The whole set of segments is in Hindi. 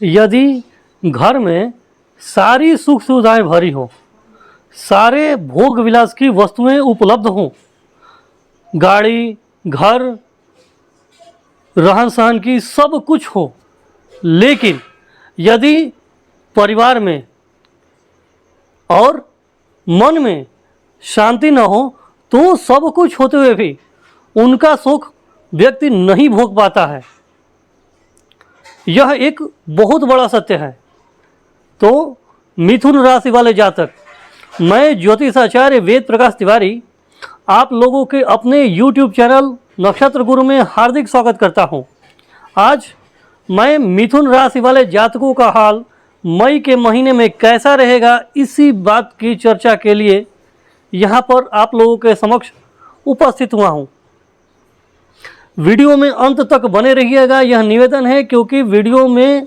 यदि घर में सारी सुख सुविधाएं भरी हो, सारे भोग विलास की वस्तुएं उपलब्ध हों, गाड़ी, घर, रहन सहन की सब कुछ हो, लेकिन यदि परिवार में और मन में शांति न हो तो सब कुछ होते हुए भी उनका सुख व्यक्ति नहीं भोग पाता है। यह एक बहुत बड़ा सत्य है। तो मिथुन राशि वाले जातक, मैं ज्योतिषाचार्य वेद प्रकाश तिवारी आप लोगों के अपने YouTube चैनल नक्षत्र गुरु में हार्दिक स्वागत करता हूं। आज मैं मिथुन राशि वाले जातकों का हाल मई के महीने में कैसा रहेगा, इसी बात की चर्चा के लिए यहाँ पर आप लोगों के समक्ष उपस्थित हुआ हूँ। वीडियो में अंत तक बने रहिएगा, यह निवेदन है, क्योंकि वीडियो में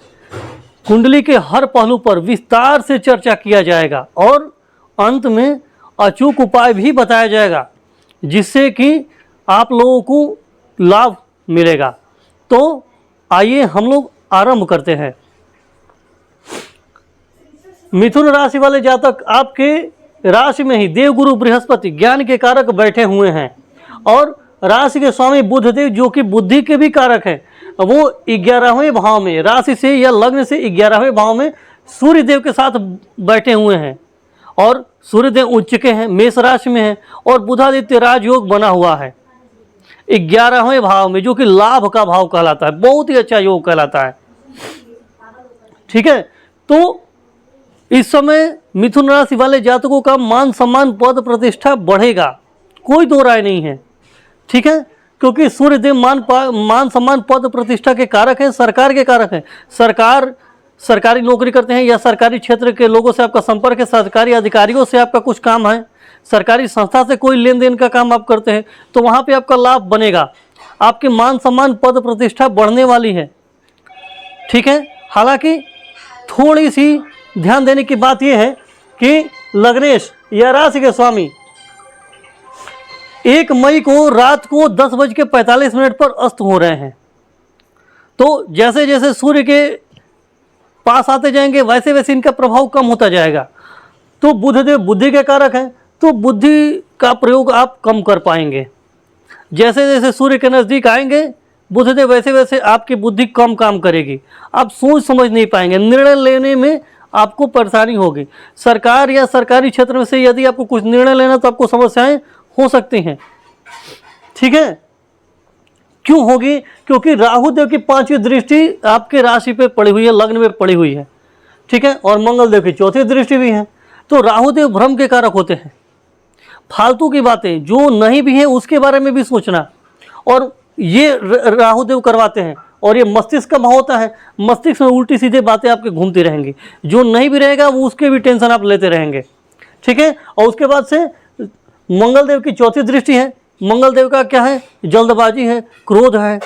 कुंडली के हर पहलू पर विस्तार से चर्चा किया जाएगा और अंत में अचूक उपाय भी बताया जाएगा, जिससे कि आप लोगों को लाभ मिलेगा। तो आइए हम लोग आरंभ करते हैं। मिथुन राशि वाले जातक, आपके राशि में ही देवगुरु बृहस्पति ज्ञान के कारक बैठे हुए हैं और राशि के स्वामी बुध देव, जो कि बुद्धि के भी कारक हैं, वो 11वें भाव में, राशि से या लग्न से 11वें भाव में सूर्य देव के साथ बैठे हुए हैं और सूर्य देव उच्च के हैं, मेष राशि में हैं और बुधादित्य राजयोग बना हुआ है 11वें भाव में, जो कि लाभ का भाव कहलाता है, बहुत ही अच्छा योग कहलाता है। ठीक है, तो इस समय मिथुन राशि वाले जातकों का मान सम्मान पद प्रतिष्ठा बढ़ेगा, कोई दो राय नहीं है। ठीक है, क्योंकि सूर्य देव मान सम्मान पद प्रतिष्ठा के कारक हैं, सरकार के कारक हैं। सरकारी नौकरी करते हैं या सरकारी क्षेत्र के लोगों से आपका संपर्क है, सरकारी अधिकारियों से आपका कुछ काम है, सरकारी संस्था से कोई लेन देन का काम आप करते हैं, तो वहाँ पे आपका लाभ बनेगा, आपके मान सम्मान पद प्रतिष्ठा बढ़ने वाली है। ठीक है, हालांकि थोड़ी सी ध्यान देने की बात यह है कि लग्नेश या राशि के स्वामी 1 मई को रात को 10:45 पर अस्त हो रहे हैं। तो जैसे जैसे सूर्य के पास आते जाएंगे वैसे वैसे इनका प्रभाव कम होता जाएगा। तो बुधदेव बुद्धि के कारक हैं, तो बुद्धि का प्रयोग आप कम कर पाएंगे। जैसे जैसे सूर्य के नज़दीक आएंगे बुधदेव, वैसे वैसे आपकी बुद्धि कम काम करेगी, आप सोच समझ नहीं पाएंगे, निर्णय लेने में आपको परेशानी होगी। सरकार या सरकारी क्षेत्र में से यदि आपको कुछ निर्णय लेना तो आपको समस्याएं हो सकती हैं। ठीक है, क्यों होगी? क्योंकि राहु देव की 5वीं दृष्टि आपके राशि पे पड़ी हुई है, लग्न में पड़ी हुई है। ठीक है, और मंगल देव की 4थी दृष्टि भी है। तो राहु देव भ्रम के कारक होते हैं, फालतू की बातें जो नहीं भी है उसके बारे में भी सोचना, और ये राहु देव करवाते हैं। और ये मस्तिष्क का भाव होता है, मस्तिष्क में उल्टी सीधे बातें आपके घूमती रहेंगी, जो नहीं भी रहेगा वो उसके भी टेंशन आप लेते रहेंगे। ठीक है, और उसके बाद से मंगल देव की 4थी दृष्टि है। मंगल देव का क्या है? जल्दबाजी है, क्रोध है,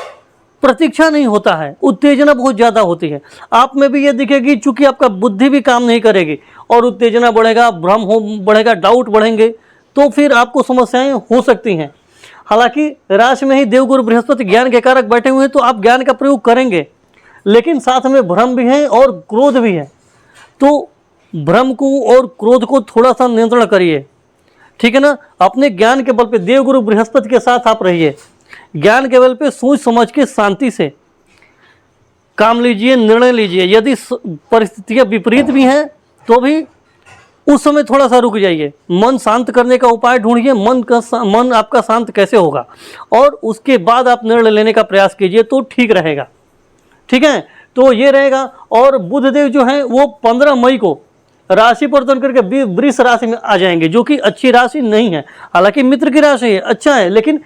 प्रतीक्षा नहीं होता है, उत्तेजना बहुत ज़्यादा होती है। आप में भी ये दिखेगी, चूंकि आपका बुद्धि भी काम नहीं करेगी और उत्तेजना बढ़ेगा, भ्रम बढ़ेगा, डाउट बढ़ेंगे, तो फिर आपको समस्याएं हो सकती हैं। हालांकि राशि में ही देवगुरु बृहस्पति ज्ञान के कारक बैठे हुए हैं, तो आप ज्ञान का प्रयोग करेंगे, लेकिन साथ में भ्रम भी है और क्रोध भी है। तो भ्रम को और क्रोध को थोड़ा सा नियंत्रण करिए। ठीक है ना, अपने ज्ञान के बल पे देवगुरु बृहस्पति के साथ आप रहिए, ज्ञान के बल पे सोच समझ के शांति से काम लीजिए, निर्णय लीजिए। यदि परिस्थितियां विपरीत भी हैं तो भी उस समय थोड़ा सा रुक जाइए, मन शांत करने का उपाय ढूंढिए। मन आपका शांत कैसे होगा, और उसके बाद आप निर्णय लेने का प्रयास कीजिए तो ठीक रहेगा। ठीक है, तो ये रहेगा। और बुधदेव जो है वो 15 मई को राशि परिवर्तन करके वृष राशि में आ जाएंगे, जो कि अच्छी राशि नहीं है। हालांकि मित्र की राशि है, अच्छा है, लेकिन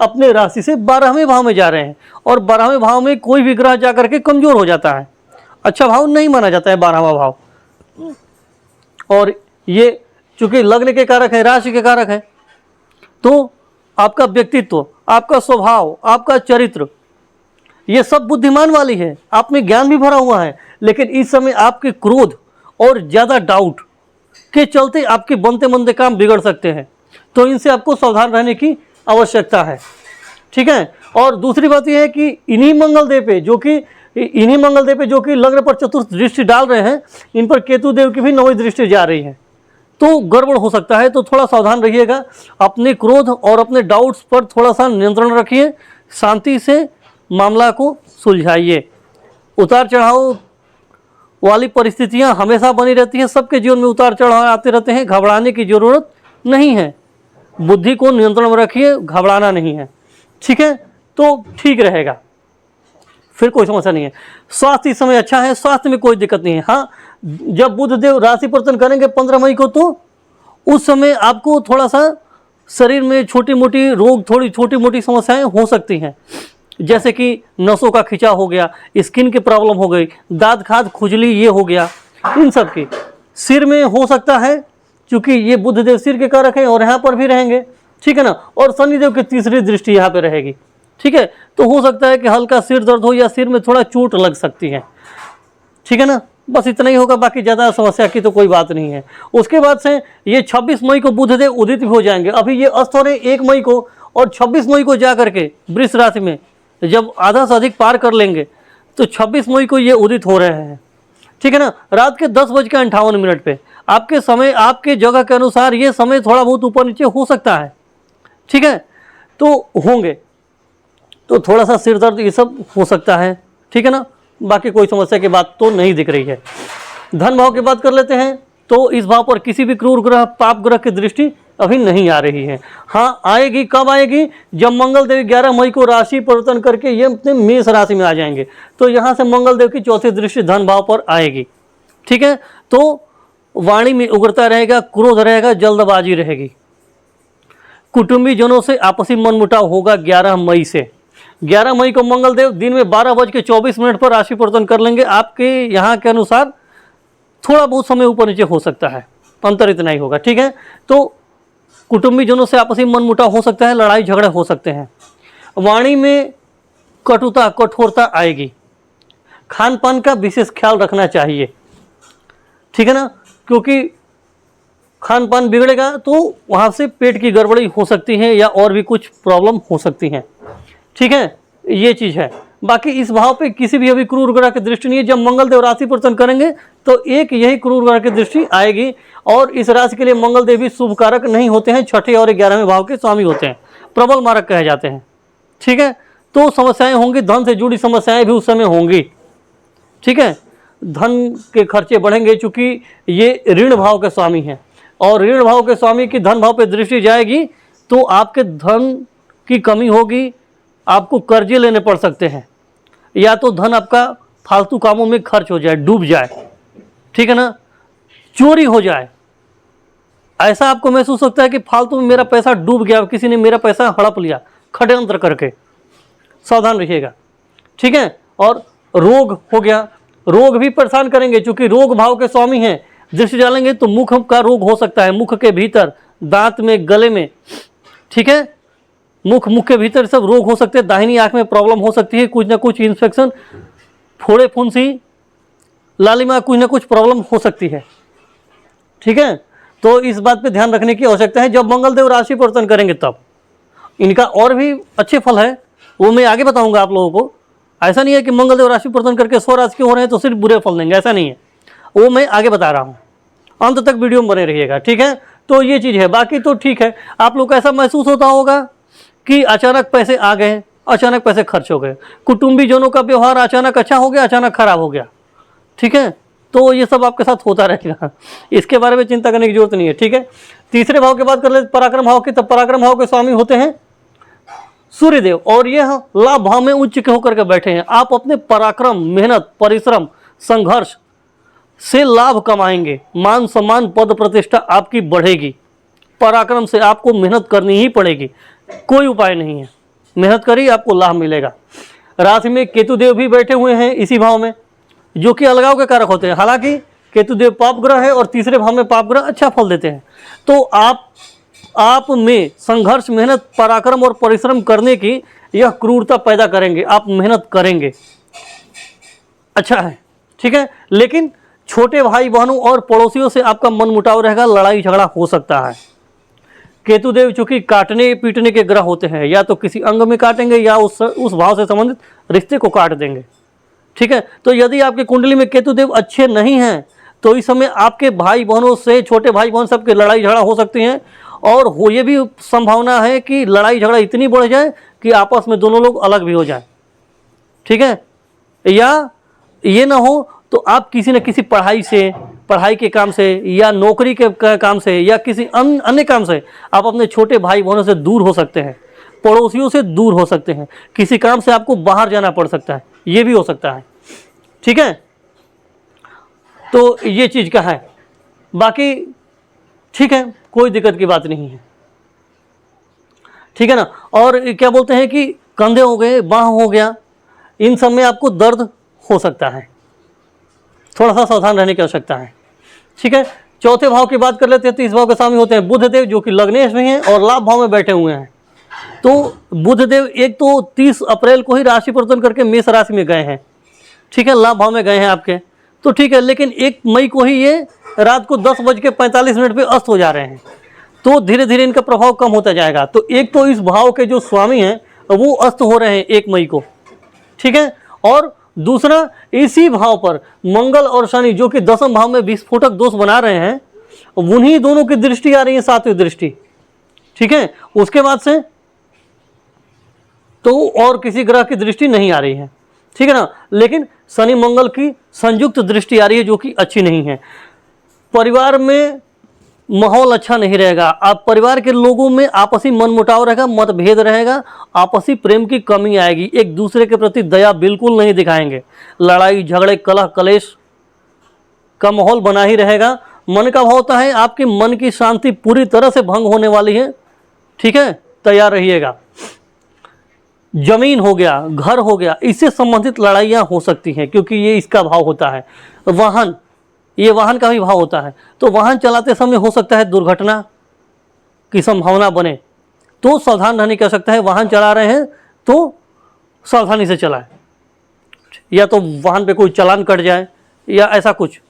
अपने राशि से 12वें भाव में जा रहे हैं, और 12वें भाव में कोई भी ग्रह जाकर के कमजोर हो जाता है, अच्छा भाव नहीं माना जाता है 12वां भाव। और ये चूंकि लग्न के कारक है, राशि के कारक है, तो आपका व्यक्तित्व, आपका स्वभाव, आपका चरित्र, ये सब बुद्धिमान वाली है, आप में ज्ञान भी भरा हुआ है, लेकिन इस समय आपके क्रोध और ज़्यादा डाउट के चलते आपके बनते बनते काम बिगड़ सकते हैं। तो इनसे आपको सावधान रहने की आवश्यकता है। ठीक है, और दूसरी बात यह है कि इन्हीं मंगल देव पे, जो कि इन्हीं मंगल देव पे जो कि लग्न पर चतुर्थ दृष्टि डाल रहे हैं, इन पर केतु देव की भी नौवीं दृष्टि जा रही है, तो गड़बड़ हो सकता है। तो थोड़ा सावधान रहिएगा, अपने क्रोध और अपने डाउट्स पर थोड़ा सा नियंत्रण रखिए, शांति से मामला को सुलझाइए। उतार चढ़ाव वाली परिस्थितियां हमेशा बनी रहती हैं, सबके जीवन में उतार चढ़ाव आते रहते हैं, घबराने की जरूरत नहीं है। बुद्धि को नियंत्रण में रखिए, घबराना नहीं है, ठीक है, तो ठीक रहेगा, फिर कोई समस्या नहीं है। स्वास्थ्य इस समय अच्छा है, स्वास्थ्य में कोई दिक्कत नहीं है। हाँ, जब बुध देव राशि परिवर्तन करेंगे 15 मई को, तो उस समय आपको थोड़ा सा शरीर में छोटी मोटी रोग, थोड़ी छोटी मोटी समस्याएं हो सकती हैं, जैसे कि नसों का खिंचाव हो गया, स्किन की प्रॉब्लम हो गई, दांत खाद खुजली ये हो गया, इन सब की। सिर में हो सकता है, क्योंकि ये बुध देव सिर के कारक है और यहाँ पर भी रहेंगे, ठीक है ना, और शनिदेव की तीसरी दृष्टि यहाँ पे रहेगी, ठीक है, तो हो सकता है कि हल्का सिर दर्द हो या सिर में थोड़ा चोट लग सकती है, ठीक है ना, बस इतना ही होगा, बाकी ज़्यादा समस्या की तो कोई बात नहीं है। उसके बाद से ये 26 मई को बुध देव उदित भी हो जाएंगे। अभी ये अस्त हो रहे 1 मई को, और 26 मई को जा करके वृष राशि में जब आधा से अधिक पार कर लेंगे, तो 26 मई को ये उदित हो रहे हैं, ठीक है ना, रात के 10:58 पे। आपके समय, आपके जगह के अनुसार ये समय थोड़ा बहुत ऊपर नीचे हो सकता है, ठीक है, तो होंगे, तो थोड़ा सा सिर दर्द ये सब हो सकता है, ठीक है ना, बाकी कोई समस्या की बात तो नहीं दिख रही है। धन भाव की बात कर लेते हैं, तो इस भाव पर किसी भी क्रूर ग्रह, पाप ग्रह की दृष्टि अभी नहीं आ रही है। हाँ, आएगी, कब आएगी? जब मंगल देव 11 मई को राशि परिवर्तन करके ये अपने मेष राशि में आ जाएंगे, तो यहाँ से मंगल देव की चौथी दृष्टि धन भाव पर आएगी, ठीक है, तो वाणी में उग्रता रहेगा, क्रोध रहेगा, जल्दबाजी रहेगी। कुटुंबी जनों से आपसी मनमुटाव होगा 11 मई से। 11 मई को मंगल देव दिन में 12:24 पर राशि परिवर्तन कर लेंगे। आपके यहाँ के अनुसार थोड़ा बहुत समय ऊपर नीचे हो सकता है, अंतर इतना ही होगा, ठीक है, तो कुटुंबी जनों से आपसी मनमुटाव हो सकता है, लड़ाई झगड़े हो सकते हैं। वाणी में कटुता, कठोरता आएगी। खान पान का विशेष ख्याल रखना चाहिए, ठीक है ना, क्योंकि खान पान बिगड़ेगा तो वहाँ से पेट की गड़बड़ी हो सकती है या और भी कुछ प्रॉब्लम हो सकती हैं, ठीक है, ये चीज़ है। बाकी इस भाव पे किसी भी अभी क्रूर ग्रह की दृष्टि नहीं है। जब मंगल देव राशि परिवर्तन करेंगे तो एक यही क्रूर ग्रह की दृष्टि आएगी, और इस राशि के लिए मंगल देव भी शुभ कारक नहीं होते हैं, छठे और 11वें भाव के स्वामी होते हैं, प्रबल मारक कहे जाते हैं, ठीक है, तो समस्याएं होंगी, धन से जुड़ी समस्याएं भी उस समय होंगी, ठीक है, धन के खर्चे बढ़ेंगे, चूंकि ये ऋण भाव के स्वामी हैं, और ऋण भाव के स्वामी की धन भाव पे दृष्टि जाएगी तो आपके धन की कमी होगी, आपको कर्जे लेने पड़ सकते हैं, या तो धन आपका फालतू कामों में खर्च हो जाए, डूब जाए, ठीक है ना, चोरी हो जाए, ऐसा आपको महसूस होता है कि फालतू में मेरा पैसा डूब गया, किसी ने मेरा पैसा हड़प लिया षड्यंत्र करके, सावधान रखिएगा, ठीक है। और रोग हो गया, रोग भी परेशान करेंगे, चूंकि रोग भाव के स्वामी हैं, दृष्टि डालेंगे तो मुख का रोग हो सकता है, मुख के भीतर, दांत में, गले में, ठीक है, मुख के भीतर सब रोग हो सकते हैं, दाहिनी आंख में प्रॉब्लम हो सकती है, कुछ ना कुछ इन्फेक्शन, फोड़े फुंसी, लालिमा, कुछ ना कुछ प्रॉब्लम हो सकती है, ठीक है, तो इस बात पे ध्यान रखने की आवश्यकता है। जब मंगल देव राशि परिवर्तन करेंगे तब इनका और भी अच्छे फल है, वो मैं आगे बताऊंगा आप लोगों को। ऐसा नहीं है कि मंगल देव राशि परिवर्तन करके 100 राशि के हो रहे हैं तो सिर्फ बुरे फल देंगे, ऐसा नहीं है, वो मैं आगे बता रहा हूँ, अंत तक वीडियो में बने रहिएगा, ठीक है, तो ये चीज़ है। बाकी तो ठीक है, आप लोग को ऐसा महसूस होता होगा कि अचानक पैसे आ गए, अचानक पैसे खर्च हो गए, कुटुंबी जनों का व्यवहार अचानक अच्छा हो गया, अचानक खराब हो गया, ठीक है, तो ये सब आपके साथ होता रहेगा, इसके बारे में चिंता करने की जरूरत नहीं है, ठीक है। तीसरे भाव की बात कर ले, पराक्रम भाव की, तब पराक्रम भाव के स्वामी होते हैं सूर्यदेव, और यह लाभ भाव में उच्च के होकर के बैठे हैं। आप अपने पराक्रम, मेहनत, परिश्रम, संघर्ष से लाभ कमाएंगे, मान सम्मान, पद प्रतिष्ठा आपकी बढ़ेगी। पराक्रम से आपको मेहनत करनी ही पड़ेगी, कोई उपाय नहीं है, मेहनत करिए, आपको लाभ मिलेगा। राशि में केतुदेव भी बैठे हुए हैं इसी भाव में, जो कि अलगाव के कारक होते हैं। हालांकि केतुदेव पाप ग्रह है और तीसरे भाव में पाप ग्रह अच्छा फल देते हैं, तो आप में संघर्ष, मेहनत, पराक्रम और परिश्रम करने की यह क्रूरता पैदा करेंगे, आप मेहनत करेंगे, अच्छा है, ठीक है। लेकिन छोटे भाई बहनों और पड़ोसियों से आपका मनमुटाव रहेगा, लड़ाई झगड़ा हो सकता है। केतुदेव चूंकि काटने पीटने के ग्रह होते हैं, या तो किसी अंग में काटेंगे या उस भाव से संबंधित रिश्ते को काट देंगे, ठीक है। तो यदि आपके कुंडली में केतुदेव अच्छे नहीं हैं तो इस समय आपके भाई बहनों से, छोटे भाई बहन सबके लड़ाई झगड़ा हो सकती हैं, और हो ये भी संभावना है कि लड़ाई झगड़ा इतनी बढ़ जाए कि आपस में दोनों लोग अलग भी हो जाएं। ठीक है। या ये ना हो तो आप किसी न किसी पढ़ाई के काम से या नौकरी के काम से या किसी अन्य काम से आप अपने छोटे भाई बहनों से दूर हो सकते हैं, पड़ोसियों से दूर हो सकते हैं, किसी काम से आपको बाहर जाना पड़ सकता है, ये भी हो सकता है। ठीक है। तो ये चीज़ का है, बाकी ठीक है, कोई दिक्कत की बात नहीं है। ठीक है ना। और क्या बोलते हैं कि कंधे हो गए, बाह हो गया, इन सब में आपको दर्द हो सकता है, थोड़ा सा सावधान रहने की आवश्यकता है। ठीक है। चौथे भाव की बात कर लेते हैं। 30 भाव के स्वामी होते हैं बुध देव, जो कि लग्नेश में हैं और लाभ भाव में बैठे हुए हैं। तो बुध देव एक तो 30 अप्रैल को ही राशि परिवर्तन करके मेष राशि में गए हैं। ठीक है, लाभ भाव में गए हैं आपके, तो ठीक है। लेकिन 1 मई को ही ये रात को 10:45 पे अस्त हो जा रहे हैं, तो धीरे धीरे इनका प्रभाव कम होता जाएगा। तो एक तो इस भाव के जो स्वामी हैं वो अस्त हो रहे हैं 1 मई को। ठीक है। और दूसरा, इसी भाव पर मंगल और शनि जो कि 10वें भाव में विस्फोटक दोष बना रहे हैं, उन्हीं दोनों की दृष्टि आ रही है, 7वीं दृष्टि। ठीक है। उसके बाद से तो और किसी ग्रह की दृष्टि नहीं आ रही है। ठीक है ना। लेकिन शनि मंगल की संयुक्त दृष्टि आ रही है, जो कि अच्छी नहीं है। परिवार में माहौल अच्छा नहीं रहेगा, आप परिवार के लोगों में आपसी मनमुटाव रहेगा, मतभेद रहेगा, आपसी प्रेम की कमी आएगी, एक दूसरे के प्रति दया बिल्कुल नहीं दिखाएंगे, लड़ाई झगड़े कलह कलेश का माहौल बना ही रहेगा। मन का भाव होता है आपके मन की शांति पूरी तरह से भंग होने वाली है। ठीक है, तैयार रहिएगा। जमीन हो गया, घर हो गया, इससे संबंधित लड़ाइयाँ हो सकती हैं, क्योंकि ये इसका भाव होता है। वाहन, ये वाहन का भी भाव होता है, तो वाहन चलाते समय हो सकता है दुर्घटना की संभावना बने, तो सावधान रहने की आवश्यकता है। वाहन चला रहे हैं तो सावधानी से चलाएं, या तो वाहन पे कोई चालान कट जाए या ऐसा कुछ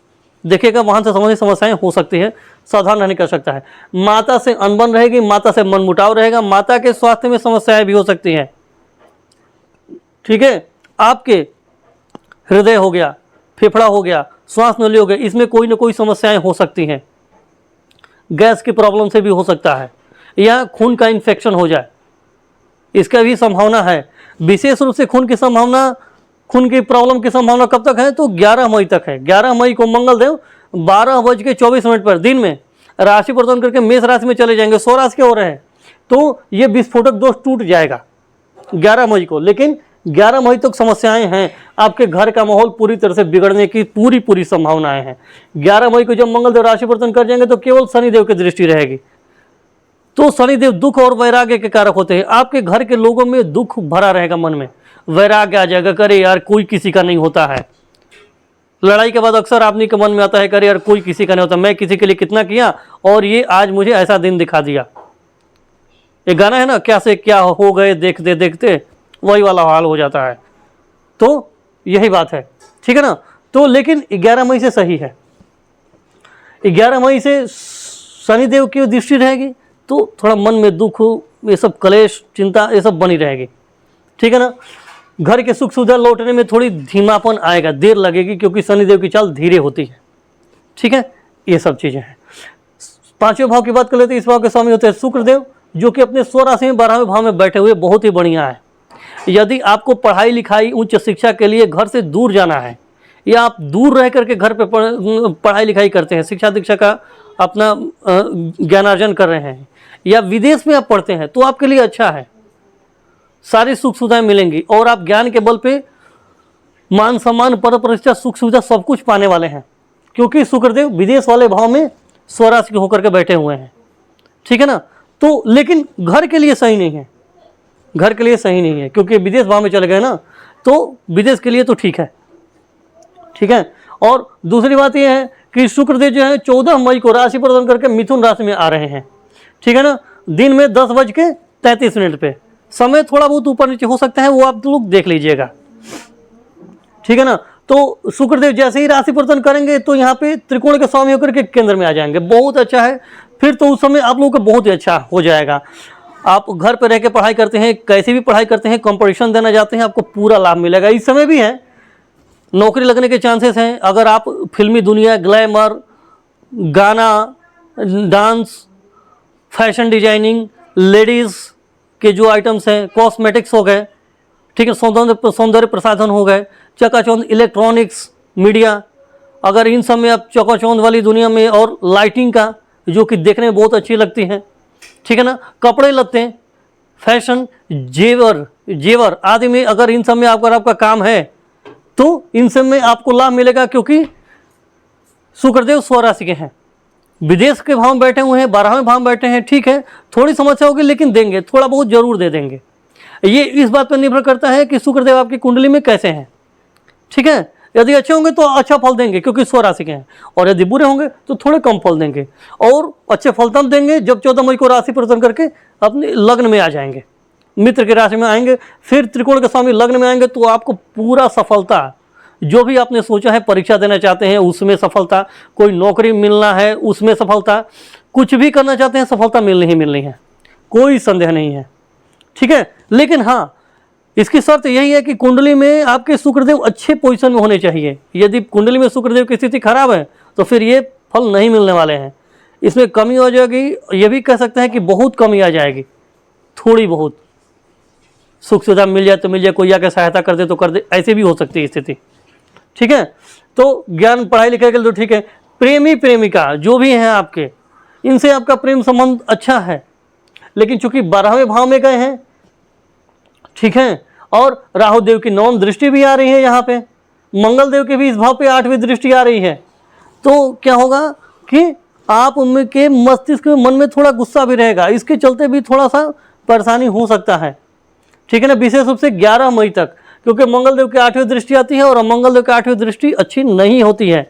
देखिएगा, वाहन से संबंधित समस्याएं हो सकती है, सावधान रहने की आवश्यकता है। माता से अनबन रहेगी, माता से मनमुटाव रहेगा, माता के स्वास्थ्य में समस्याएं भी हो सकती हैं। ठीक है। आपके हृदय हो गया, फेफड़ा हो गया, श्वास नली हो गया, इसमें कोई ना कोई समस्याएं हो सकती हैं। गैस की प्रॉब्लम से भी हो सकता है, या खून का इन्फेक्शन हो जाए, इसका भी संभावना है। विशेष रूप से खून की प्रॉब्लम की संभावना कब तक है, तो 11 मई तक है। 11 मई को मंगलदेव 12:24 पर दिन में राशि परिवर्तन करके मेष राशि में चले जाएंगे, स्वराशि के हो रहे हैं, तो ये विस्फोटक दोष टूट जाएगा 11 मई को। लेकिन 11 मई तक समस्याएं हैं, आपके घर का माहौल पूरी तरह से बिगड़ने की पूरी संभावनाएं हैं। 11 मई को जब मंगलदेव राशि परिवर्तन कर जाएंगे तो केवल शनिदेव की दृष्टि रहेगी, तो शनिदेव दुख और वैराग्य के कारक होते हैं। आपके घर के लोगों में दुख भरा रहेगा, मन में वैराग्य आ जाएगा, करे यार कोई किसी का नहीं होता है। लड़ाई के बाद अक्सर आपने के मन में आता है, करे यार कोई किसी का नहीं होता, मैं किसी के लिए कितना किया और ये आज मुझे ऐसा दिन दिखा दिया। ये गाना है ना, क्या से क्या हो गए देखते देखते, वही वाला हाल हो जाता है। तो यही बात है। ठीक है ना। तो लेकिन 11 मई से सही है, 11 मई से शनिदेव की दृष्टि रहेगी, तो थोड़ा मन में दुख, ये सब कलेश, चिंता, ये सब बनी रहेगी। ठीक है ना। घर के सुख सुविधा लौटने में थोड़ी धीमापन आएगा, देर लगेगी, क्योंकि शनिदेव की चाल धीरे होती है। ठीक है, ये सब चीज़ें हैं। 5वें भाव की बात कर लेते हैं। इस भाव के स्वामी होते हैं शुक्रदेव, जो कि अपने स्वराशि में 12वें भाव में बैठे हुए, बहुत ही बढ़िया है। यदि आपको पढ़ाई लिखाई, उच्च शिक्षा के लिए घर से दूर जाना है, या आप दूर रह करके घर पे पढ़ाई लिखाई करते हैं, शिक्षा दीक्षा का अपना ज्ञानार्जन कर रहे हैं, या विदेश में आप पढ़ते हैं, तो आपके लिए अच्छा है, सारी सुख सुविधाएं मिलेंगी, और आप ज्ञान के बल पे मान सम्मान, पद प्रतिष्ठा, सुख सुविधा सब कुछ पाने वाले हैं, क्योंकि शुक्रदेव विदेश वाले भाव में स्वराशि के होकर के बैठे हुए हैं। ठीक है ना। तो लेकिन घर के लिए सही नहीं है, घर के लिए सही नहीं है, क्योंकि विदेश भाव में चले गए ना, तो विदेश के लिए तो ठीक है। ठीक है। और दूसरी बात यह है कि शुक्रदेव जो है 14 मई को राशि परिवर्तन करके मिथुन राशि में आ रहे हैं। ठीक है ना। दिन में 10:33 पे, समय थोड़ा बहुत ऊपर नीचे हो सकता है, वो आप लोग देख लीजिएगा। ठीक है ना। तो शुक्रदेव जैसे ही राशि परिवर्तन करेंगे तो यहाँ पे त्रिकोण के स्वामी होकर के केंद्र में आ जाएंगे, बहुत अच्छा है। फिर तो उस समय आप लोगों को बहुत ही अच्छा हो जाएगा। आप घर पर रह के पढ़ाई करते हैं, कैसी भी पढ़ाई करते हैं, कंपटीशन देना जाते हैं, आपको पूरा लाभ मिलेगा। इस समय भी है, नौकरी लगने के चांसेस हैं। अगर आप फिल्मी दुनिया, ग्लैमर, गाना, डांस, फैशन डिजाइनिंग, लेडीज़ के जो आइटम्स हैं, कॉस्मेटिक्स हो गए, ठीक है, सौंदर्य प्रसाधन हो गए, चकाचौंध इलेक्ट्रॉनिक्स, मीडिया, अगर इन सब में आप चकाचौंध वाली दुनिया में, और लाइटिंग का जो कि देखने में बहुत अच्छी लगती है, ठीक है ना, कपड़े लत्ते, फैशन, जेवर आदि में, अगर इन सब में आपका काम है तो इन सब में आपको लाभ मिलेगा, क्योंकि शुक्रदेव स्वराशि के हैं, विदेश के भाव में बैठे हुए हैं, 12वें भाव में बैठे हैं, ठीक है, थोड़ी समस्या होगी लेकिन देंगे, थोड़ा बहुत जरूर दे देंगे। ये इस बात पर निर्भर करता है कि शुक्रदेव आपकी कुंडली में कैसे हैं, ठीक है। यदि अच्छे होंगे तो अच्छा फल देंगे क्योंकि स्वराशि के हैं, और यदि बुरे होंगे तो थोड़े कम फल देंगे। और अच्छे फल तब देंगे जब 14 मई को राशि परिवर्तन करके अपने लग्न में आ जाएंगे, मित्र की राशि में आएंगे, फिर त्रिकोण के स्वामी लग्न में आएंगे, तो आपको पूरा सफलता, जो भी आपने सोचा है, परीक्षा देना चाहते हैं उसमें सफलता, कोई नौकरी मिलना है उसमें सफलता, कुछ भी करना चाहते हैं सफलता मिलनी ही मिलनी है, कोई संदेह नहीं है, ठीक है। लेकिन हाँ, इसकी शर्त यही है कि कुंडली में आपके शुक्रदेव अच्छे पोजीशन में होने चाहिए। यदि कुंडली में शुक्रदेव की स्थिति खराब है तो फिर ये फल नहीं मिलने वाले हैं, इसमें कमी हो जाएगी। ये भी कह सकते हैं कि बहुत कमी आ जाएगी, थोड़ी बहुत सुख सुविधा मिल जाए तो मिल जाए, कोई आके सहायता कर दे तो कर दे, ऐसे भी हो सकती है स्थिति, ठीक है। तो ज्ञान पढ़ाई लिखाई के लिए तो ठीक है। प्रेमी प्रेमिका जो भी हैं आपके, इनसे आपका प्रेम संबंध अच्छा है, लेकिन चूंकि 12वें भाव में गए हैं, ठीक है, और राहु देव की 9वीं दृष्टि भी आ रही है यहाँ पे, मंगल देव के भी इस भाव पे 8वीं दृष्टि आ रही है, तो क्या होगा कि आप उनके मस्तिष्क में, मन में थोड़ा गुस्सा भी रहेगा, इसके चलते भी थोड़ा सा परेशानी हो सकता है, ठीक है ना, विशेष रूप से 11 मई तक, क्योंकि मंगल देव की 8वीं दृष्टि आती है और मंगल देव की 8वीं दृष्टि अच्छी नहीं होती है,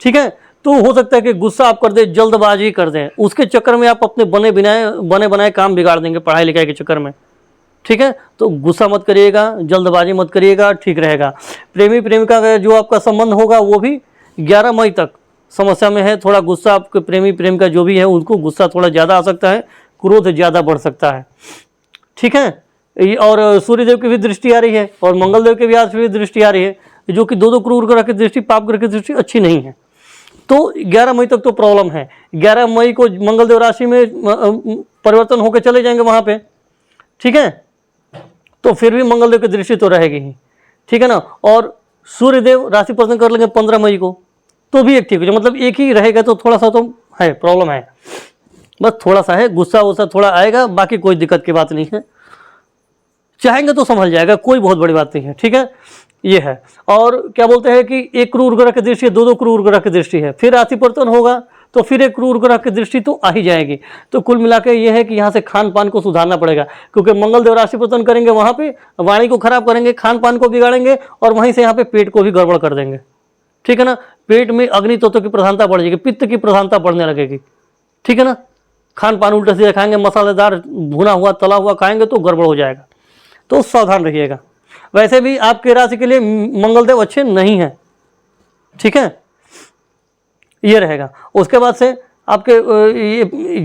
ठीक है। तो हो सकता है कि गुस्सा आप कर दें, जल्दबाजी कर दें, उसके चक्कर में आप अपने बने बनाए काम बिगाड़ देंगे पढ़ाई लिखाई के चक्कर में, ठीक है। तो गुस्सा मत करिएगा, जल्दबाजी मत करिएगा, ठीक रहेगा। प्रेमी प्रेमिका का जो आपका संबंध होगा वो भी 11 मई तक समस्या में है, थोड़ा गुस्सा, आपके प्रेमी प्रेमिका जो भी है उनको गुस्सा थोड़ा ज़्यादा आ सकता है, क्रोध ज़्यादा बढ़ सकता है, ठीक है। और सूर्यदेव की भी दृष्टि आ रही है और मंगल देव की भी आज भी दृष्टि आ रही है, जो कि दो क्रूर ग्रह की दृष्टि, पाप ग्रह की दृष्टि अच्छी नहीं है। तो 11 मई तक तो प्रॉब्लम है। 11 मई को मंगल देव राशि में परिवर्तन होकर चले जाएंगे वहाँ पे, ठीक है, तो फिर भी मंगल देव की दृष्टि तो रहेगी ही, ठीक है ना। और सूर्यदेव राशि परिवर्तन कर लेंगे 15 मई को, तो भी एक ठीक हो, मतलब एक ही रहेगा, तो थोड़ा सा तो है, प्रॉब्लम है, बस थोड़ा सा है, गुस्सा वुस्सा थोड़ा आएगा, बाकी कोई दिक्कत की बात नहीं है, चाहेंगे तो संभल जाएगा, कोई बहुत बड़ी बात नहीं है, ठीक है। ये है। और क्या बोलते हैं कि एक क्रूर ग्रह की दृष्टि, दो क्रूर ग्रह की दृष्टि है, फिर राशि परिवर्तन होगा तो फिर एक क्रूर ग्रह की दृष्टि तो आ ही जाएगी। तो कुल मिलाकर ये है कि यहाँ से खान पान को सुधारना पड़ेगा, क्योंकि मंगल देव राशि परिवर्तन करेंगे, वहाँ पे वाणी को खराब करेंगे, खान पान को बिगाड़ेंगे, और वहीं से यहाँ पे पेट को भी गड़बड़ कर देंगे, ठीक है ना। पेट में अग्नि तत्व की प्रधानता बढ़ जाएगी, पित्त की प्रधानता बढ़ने लगेगी, ठीक है ना। खान पान उल्टे सीधे खाएंगे, मसालेदार भुना हुआ तला हुआ खाएंगे तो गड़बड़ हो जाएगा, तो सावधान रहिएगा। वैसे भी आपके राशि के लिए मंगलदेव अच्छे नहीं है, ठीक है, ये रहेगा। उसके बाद से आपके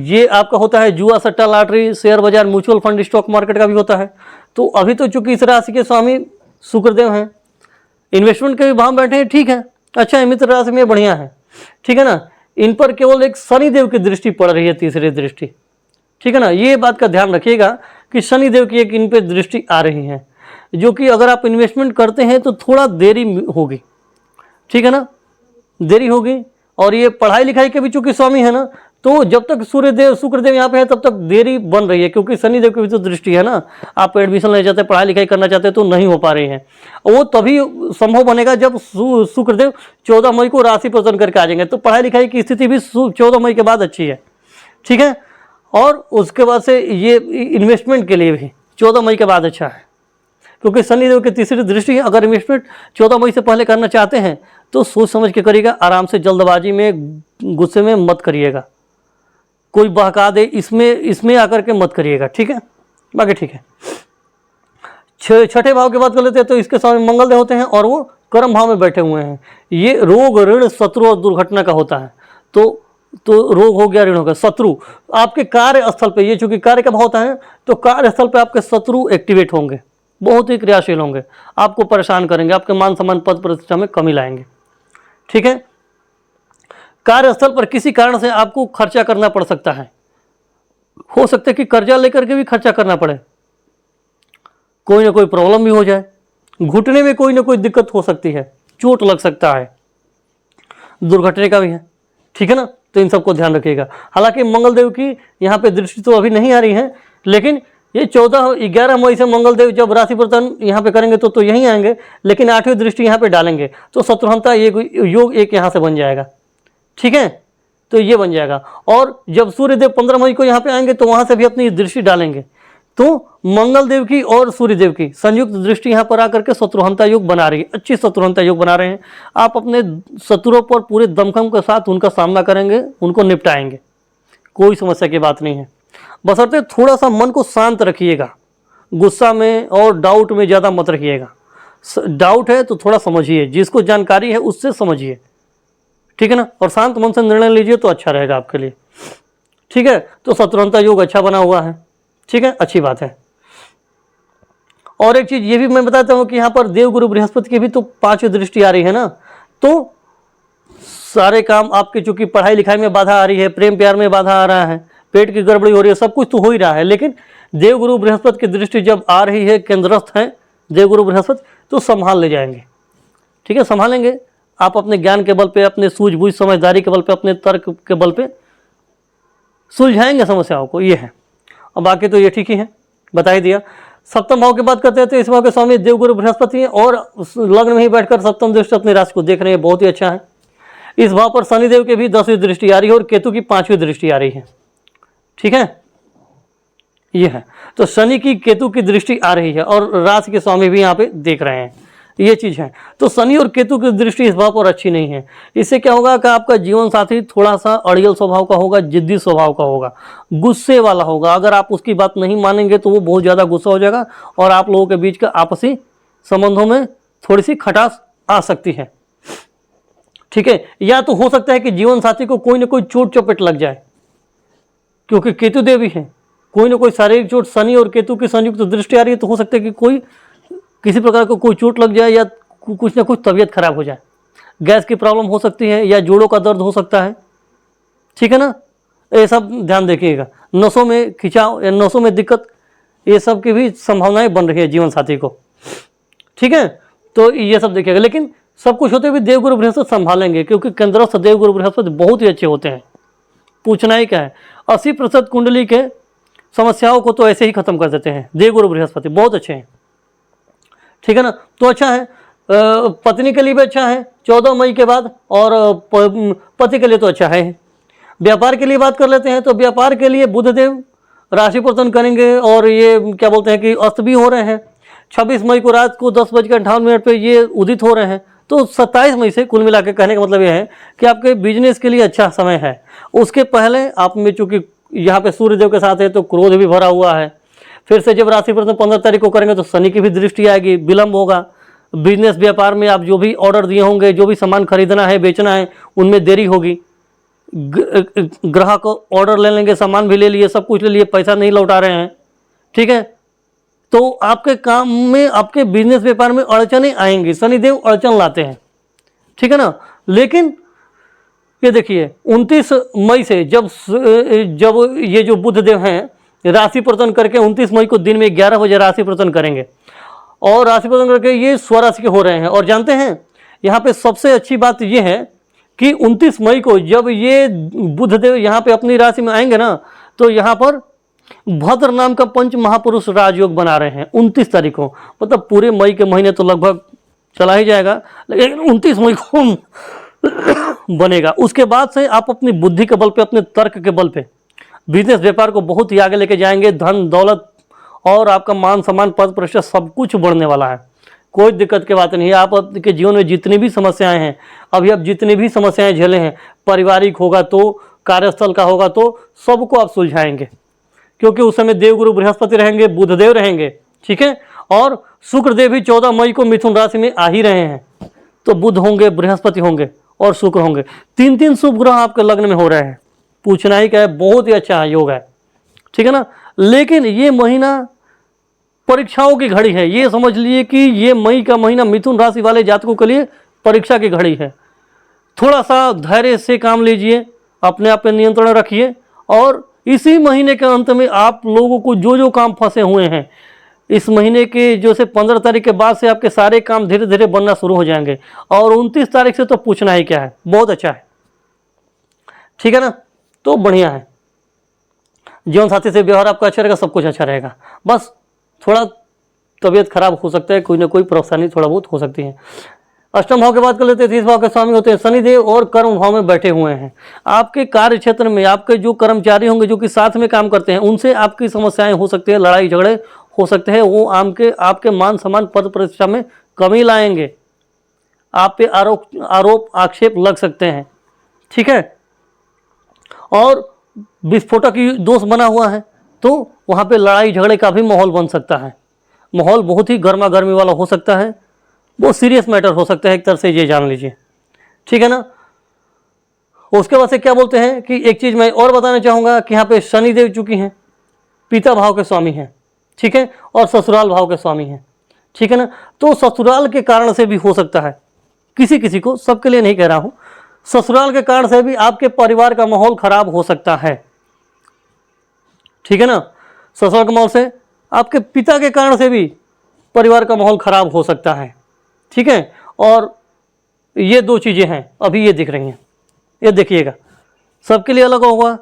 ये आपका होता है जुआ, सट्टा, लॉटरी, शेयर बाजार, म्यूचुअल फंड, स्टॉक मार्केट का भी होता है। तो अभी तो चूंकि इस राशि के स्वामी शुक्रदेव हैं, इन्वेस्टमेंट के भी भाव बैठे हैं, ठीक है, अच्छा है, मित्र राशि में बढ़िया है, ठीक है ना। इन पर केवल एक शनिदेव की दृष्टि पड़ रही है, तीसरी दृष्टि, ठीक है ना। ये बात का ध्यान रखिएगा कि शनिदेव की एक इन पर दृष्टि आ रही है, जो कि अगर आप इन्वेस्टमेंट करते हैं तो थोड़ा देरी होगी, ठीक है ना, देरी होगी। और ये पढ़ाई लिखाई के भी चूंकि स्वामी है ना, तो जब तक शुक्रदेव यहाँ पे है तब तक देरी बन रही है, क्योंकि शनिदेव की भी तो दृष्टि है ना। आप एडमिशन लेना चाहते हैं, पढ़ाई लिखाई करना चाहते हैं तो नहीं हो पा रही है, वो तभी संभव बनेगा जब शुक्रदेव 14 मई को राशि परिवर्तन करके आ जाएंगे। तो पढ़ाई लिखाई की स्थिति भी 14 मई के बाद अच्छी है, ठीक है। और उसके बाद से ये इन्वेस्टमेंट के लिए भी 14 मई के बाद अच्छा है, क्योंकि शनिदेव की तीसरी दृष्टि है। अगर इन्वेस्टमेंट 14 मई से पहले करना चाहते हैं तो सोच समझ के करिएगा, आराम से, जल्दबाजी में, गुस्से में मत करिएगा, कोई बहका दे इसमें आकर के मत करिएगा, ठीक है। बाकी ठीक है। छठे भाव की बात कर लेते हैं, तो इसके सामने मंगल देव होते हैं और वो कर्म भाव में बैठे हुए हैं। ये रोग, ऋण, शत्रु और दुर्घटना का होता है। तो रोग हो गया, ऋण हो गया, शत्रु आपके कार्यस्थल पे, ये चूंकि कार्य का भाव होता है तो कार्यस्थल पे आपके शत्रु एक्टिवेट होंगे, बहुत ही क्रियाशील होंगे, आपको परेशान करेंगे, आपके मान सम्मान पद प्रतिष्ठा में कमी लाएंगे। ठीक है। कार्यस्थल पर किसी कारण से आपको खर्चा करना पड़ सकता है, हो सकता है कि कर्जा लेकर के भी खर्चा करना पड़े, कोई ना कोई प्रॉब्लम भी हो जाए, घुटने में कोई ना कोई दिक्कत हो सकती है, चोट लग सकता है, दुर्घटना का भी है। ठीक है ना, तो इन सबको ध्यान रखिएगा। हालांकि मंगलदेव की यहाँ पे दृष्टि तो अभी नहीं आ रही है, लेकिन ये 11 मई से मंगलदेव जब राशि परिवर्तन यहाँ पे करेंगे तो यहीं आएंगे, लेकिन 8वीं दृष्टि यहाँ पे डालेंगे तो शत्रुहंता योग एक यहाँ से बन जाएगा। ठीक है, तो ये बन जाएगा। और जब सूर्यदेव 15 मई को यहाँ पे आएंगे तो वहाँ से भी अपनी दृष्टि डालेंगे, तो मंगलदेव की और सूर्यदेव की संयुक्त दृष्टि यहाँ पर आकर के शत्रुहंता योग बना रही है, अच्छी शत्रुहंता योग बना रहे हैं। आप अपने शत्रुओं पर पूरे दमखम के साथ उनका सामना करेंगे, उनको निपटाएंगे, कोई समस्या की बात नहीं है। बशर्ते थोड़ा सा मन को शांत रखिएगा, गुस्सा में और डाउट में ज़्यादा मत रखिएगा। डाउट है तो थोड़ा समझिए, जिसको जानकारी है उससे समझिए। ठीक है ना, और शांत मन से निर्णय लीजिए तो अच्छा रहेगा आपके लिए। ठीक है, तो शत्रुहंता योग अच्छा बना हुआ है। ठीक है, अच्छी बात है। और एक चीज ये भी मैं बताता हूँ कि यहाँ पर देवगुरु बृहस्पति की भी तो 5वीं दृष्टि आ रही है ना, तो सारे काम आपके, चूंकि पढ़ाई लिखाई में बाधा आ रही है, प्रेम प्यार में बाधा आ रहा है, पेट की गड़बड़ी हो रही है, सब कुछ तो हो ही रहा है, लेकिन देवगुरु बृहस्पति की दृष्टि जब आ रही है, केंद्रस्थ है देवगुरु बृहस्पति, तो संभाल ले जाएंगे। ठीक है, संभालेंगे आप अपने ज्ञान के बल पे, अपने सूझबूझ समझदारी के बल पे, अपने तर्क के बल पे सुलझाएंगे समस्याओं को, ये है। और बाकी तो ये ठीक ही है, बता ही दिया। सप्तम भाव की बात करते हैं तो इस भाव के स्वामी देवगुरु बृहस्पति हैं और लग्न में ही बैठकर सप्तम दृष्टि अपनी राशि को देख रहे हैं, बहुत ही अच्छा है। इस भाव पर शनिदेव के भी 10वीं दृष्टि आ रही है और केतु की 5वीं दृष्टि आ रही है। ठीक है, ये है। तो शनि की केतु की दृष्टि आ रही है और राशि के स्वामी भी यहाँ पे देख रहे हैं, ये चीज है। तो शनि और केतु की दृष्टि इस भाव पर अच्छी नहीं है। इससे क्या होगा कि आपका जीवन साथी थोड़ा सा अड़ियल स्वभाव का होगा, जिद्दी स्वभाव का होगा, गुस्से वाला होगा। अगर आप उसकी बात नहीं मानेंगे तो वो बहुत ज़्यादा गुस्सा हो जाएगा और आप लोगों के बीच का आपसी संबंधों में थोड़ी सी खटास आ सकती है। ठीक है, या तो हो सकता है कि जीवन साथी को कोई ना कोई चोट चपेट लग जाए, क्योंकि केतु देवी है, कोई ना कोई शारीरिक चोट। शनि और केतु की संयुक्त दृष्टि आ रही है तो हो सकता है कि कोई किसी प्रकार को कोई चोट लग जाए या कुछ ना कुछ तबीयत खराब हो जाए, गैस की प्रॉब्लम हो सकती है या जोड़ों का दर्द हो सकता है। ठीक है ना, ये सब ध्यान देखिएगा। नसों में खिंचाव या नसों में दिक्कत, ये सब की भी संभावनाएं बन रही है जीवन साथी को। ठीक है, तो ये सब देखिएगा। लेकिन सब कुछ होते हुए देवगुरु बृहस्पति संभालेंगे, क्योंकि केंद्रस्थ देवगुरु बृहस्पति बहुत ही अच्छे होते हैं, पूछना ही क्या है। 80% कुंडली के समस्याओं को तो ऐसे ही खत्म कर देते हैं देवगुरु बृहस्पति, बहुत अच्छे हैं। ठीक है ना, तो अच्छा है। पत्नी के लिए भी अच्छा है 14 मई के बाद, और पति के लिए तो अच्छा है। व्यापार के लिए बात कर लेते हैं तो व्यापार के लिए बुधदेव राशि परिवर्तन करेंगे और ये क्या बोलते हैं कि अस्त भी हो रहे हैं। 26 मई को रात को 10:58 पे ये उदित हो रहे हैं। तो 27 मई से कुल मिला के कहने का मतलब ये है कि आपके बिजनेस के लिए अच्छा समय है। उसके पहले आप में चूंकि यहाँ पे सूर्यदेव के साथ है तो क्रोध भी भरा हुआ है। फिर से जब राशि परिवर्तन 15 तारीख को करेंगे तो शनि की भी दृष्टि आएगी, विलंब होगा। बिजनेस व्यापार में आप जो भी ऑर्डर दिए होंगे, जो भी सामान खरीदना है बेचना है, उनमें देरी होगी। ग्राहक ऑर्डर ले लेंगे, सामान भी ले लिए, सब कुछ ले लिए, पैसा नहीं लौटा रहे हैं। ठीक है, तो आपके काम में, आपके बिजनेस व्यापार में अड़चनें आएंगी, शनिदेव अड़चन लाते हैं। ठीक है ना, लेकिन ये देखिए 29 मई से जब ये जो बुधदेव हैं राशि परिवर्तन करके 29 मई को दिन में 11 बजे राशि परिवर्तन करेंगे और राशि परिवर्तन करके ये स्वराशि के हो रहे हैं। और जानते हैं यहाँ पे सबसे अच्छी बात ये है कि 29 मई को जब ये बुधदेव यहाँ पे अपनी राशि में आएंगे ना, तो यहाँ पर भद्र नाम का पंच महापुरुष राजयोग बना रहे हैं 29 तारीख को। मतलब पूरे मई के महीने तो लगभग चला ही जाएगा, लेकिन 29 मई को बनेगा। उसके बाद से आप अपनी बुद्धि के बल पे, अपने तर्क के बल पे बिजनेस व्यापार को बहुत ही आगे लेके जाएंगे। धन दौलत और आपका मान सम्मान पद प्रतिष्ठा सब कुछ बढ़ने वाला है, कोई दिक्कत की बात नहीं है। आपके जीवन में जितनी भी समस्याएं हैं, अभी आप जितनी भी समस्याएं झेले हैं, पारिवारिक होगा तो, कार्यस्थल का होगा तो, सबको आप सुलझाएंगे, क्योंकि उस समय देवगुरु बृहस्पति रहेंगे, बुधदेव रहेंगे। ठीक है, और शुक्रदेव भी 14 मई को मिथुन राशि में आ ही रहे हैं। तो बुध होंगे, बृहस्पति होंगे और शुक्र होंगे। 3 शुभ ग्रह आपके लग्न में हो रहे हैं, पूछना ही क्या है, बहुत ही अच्छा योग है। ठीक है ना, लेकिन ये महीना परीक्षाओं की घड़ी है। ये समझ लीजिए कि ये मई का महीना मिथुन राशि वाले जातकों के लिए परीक्षा की घड़ी है। थोड़ा सा धैर्य से काम लीजिए, अपने आप पे नियंत्रण रखिए, और इसी महीने के अंत में आप लोगों को जो जो काम फंसे हुए हैं, इस महीने के जो से 15 तारीख के बाद से आपके सारे काम धीरे धीरे बनना शुरू हो जाएंगे, और 29 तारीख से तो पूछना ही क्या है, बहुत अच्छा है। ठीक है ना, तो बढ़िया है। जीवन साथी से व्यवहार आपका अच्छा रहेगा, सब कुछ अच्छा रहेगा। बस थोड़ा तबीयत खराब हो सकता है, कोई ना कोई परेशानी थोड़ा बहुत हो सकती है। अष्टम भाव की बात कर लेते हैं। 30 भाव के स्वामी होते हैं शनिदेव, और कर्म भाव में बैठे हुए हैं। आपके कार्य क्षेत्र में आपके जो कर्मचारी होंगे, जो कि साथ में काम करते हैं, उनसे आपकी समस्याएं हो सकती है, लड़ाई झगड़े हो सकते हैं। वो आपके मान सम्मान पद प्रतिष्ठा में कमी लाएंगे, आप पे आरोप आक्षेप लग सकते हैं। ठीक है, और विस्फोटक दोष बना हुआ है, तो वहाँ पे लड़ाई झगड़े का भी माहौल बन सकता है। माहौल बहुत ही गर्मा गर्मी वाला हो सकता है, बहुत सीरियस मैटर हो सकता है, एक तरह से ये जान लीजिए। ठीक है ना। उसके बाद से क्या बोलते हैं कि एक चीज़ मैं और बताना चाहूँगा कि यहाँ पे शनिदेव चूंकि हैं पिता भाव के स्वामी हैं, ठीक है, और ससुराल भाव के स्वामी हैं। ठीक है ना, तो ससुराल के कारण से भी हो सकता है, किसी किसी को, सबके लिए नहीं कह रहा हूँ, ससुराल के कारण से भी आपके परिवार का माहौल खराब हो सकता है। ठीक है ना, ससुराल के माहौल से, आपके पिता के कारण से भी परिवार का माहौल खराब हो सकता है। ठीक है, और ये दो चीज़ें हैं अभी ये दिख रही हैं, ये देखिएगा, सबके लिए अलग होगा,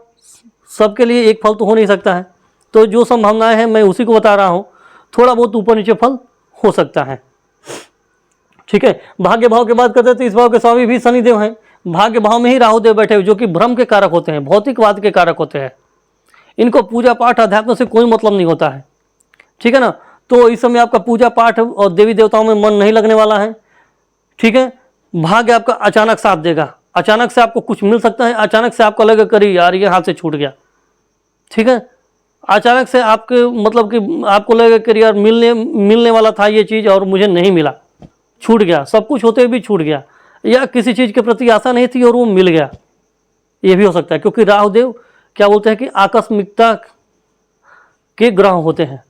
सबके लिए एक फल तो हो नहीं सकता है। तो जो संभावनाएं हैं मैं उसी को बता रहा हूँ, थोड़ा बहुत ऊपर नीचे फल हो सकता है। ठीक है, भाग्य भाव की बात करते हैं तो इस भाव के स्वामी भी शनिदेव हैं। भाग्य भाव में ही राहु देव बैठे हुए, जो कि भ्रम के कारक होते हैं, भौतिकवाद के कारक होते हैं। इनको पूजा पाठ अध्यात्म से कोई मतलब नहीं होता है। ठीक है ना, तो इस समय आपका पूजा पाठ और देवी देवताओं में मन नहीं लगने वाला है। ठीक है, भाग्य आपका अचानक साथ देगा, अचानक से आपको कुछ मिल सकता है, अचानक से आपको लगेगा करी यार ये हाथ से छूट गया। ठीक है, अचानक से आपके मतलब कि आपको लगेगा कि यार मिलने वाला था ये चीज़ और मुझे नहीं मिला, छूट गया, सब कुछ होते हुए भी छूट गया, या किसी चीज़ के प्रति आशा नहीं थी और वो मिल गया, ये भी हो सकता है। क्योंकि राहुदेव क्या बोलते हैं कि आकस्मिकता के ग्रह होते हैं,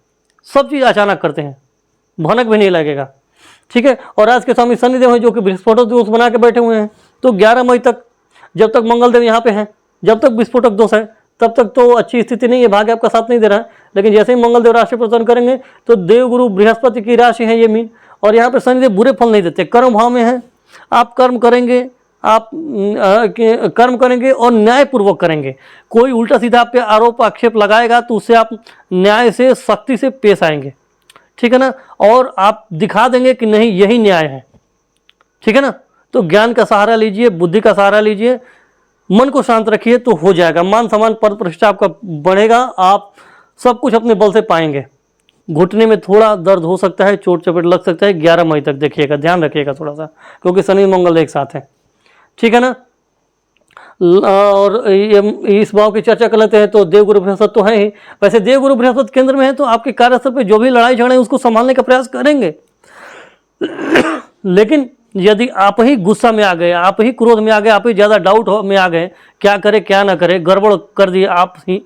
सब चीज़ अचानक करते हैं, भनक भी नहीं लगेगा। ठीक है, और आज के स्वामी शनिदेव हैं, जो कि विस्फोटक दोष बना के बैठे हुए हैं। तो 11 मई तक, जब तक मंगलदेव यहाँ पे हैं, जब तक विस्फोटक दोष है, तब तक तो अच्छी स्थिति नहीं है, भाग्य आपका साथ नहीं दे रहा है। लेकिन जैसे ही मंगलदेव राशि परिवर्तन करेंगे तो देवगुरु बृहस्पति की राशि है ये मीन, और यहाँ पे शनिदेव बुरे फल नहीं देते, कर्म भाव में है। आप कर्म करेंगे, आप कर्म करेंगे और न्यायपूर्वक करेंगे। कोई उल्टा सीधा आप पे आरोप आक्षेप लगाएगा तो उससे आप न्याय से सख्ती से पेश आएंगे। ठीक है ना, और आप दिखा देंगे कि नहीं यही न्याय है। ठीक है ना, तो ज्ञान का सहारा लीजिए, बुद्धि का सहारा लीजिए, मन को शांत रखिए तो हो जाएगा। मान सम्मान पद प्रतिष्ठा आपका बढ़ेगा, आप सब कुछ अपने बल से पाएंगे। घुटने में थोड़ा दर्द हो सकता है, चोट चपेट लग सकता है, 11 मई तक देखिएगा, ध्यान रखिएगा थोड़ा सा, क्योंकि शनि मंगल एक साथ है। ठीक है ना, और इस भाव की चर्चा कर लेते हैं तो देवगुरु बृहस्पति तो है ही। वैसे देवगुरु बृहस्पति केंद्र में है तो आपके कार्यस्थल पे जो भी लड़ाई झगड़े उसको संभालने का प्रयास करेंगे। लेकिन यदि आप ही गुस्सा में आ गए, आप ही क्रोध में आ गए, आप ही ज़्यादा डाउट में आ गए, क्या करे क्या ना करे, गड़बड़ कर दिए आप ही